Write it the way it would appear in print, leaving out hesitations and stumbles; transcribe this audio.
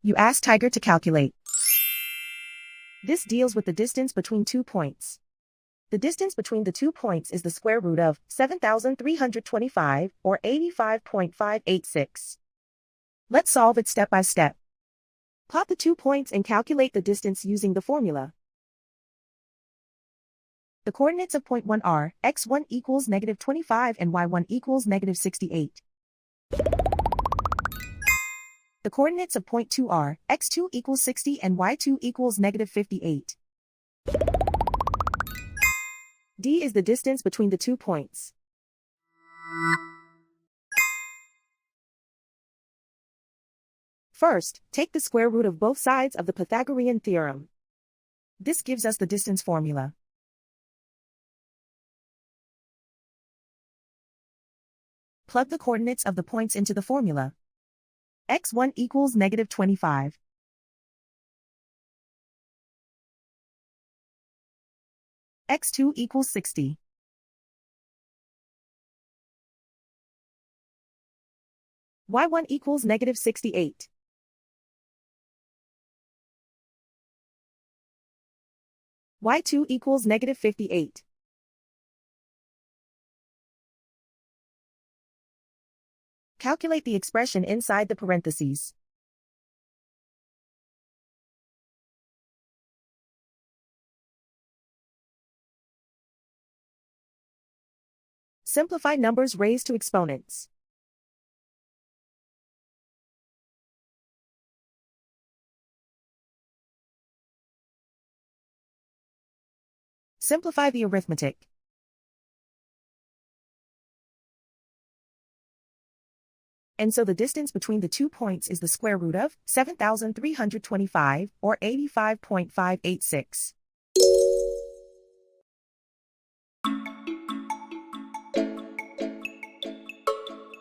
You ask Tiger to calculate. This deals with the distance between 2 points. The distance between the 2 points is the square root of 7,325, or 85.586. Let's solve it step by step. Plot the 2 points and calculate the distance using the formula. The coordinates of point 1 are x1 equals -25 and y1 equals -68. The coordinates of point 2 are x2 equals 60 and y2 equals -58. D is the distance between the 2 points. First, take the square root of both sides of the Pythagorean theorem. This gives us the distance formula. Plug the coordinates of the points into the formula. x1 equals -25. x2 equals 60. y1 equals -68. y2 equals -58. Calculate the expression inside the parentheses. Simplify numbers raised to exponents. Simplify the arithmetic. And so the distance between the 2 points is the square root of 7,325, or 85.586.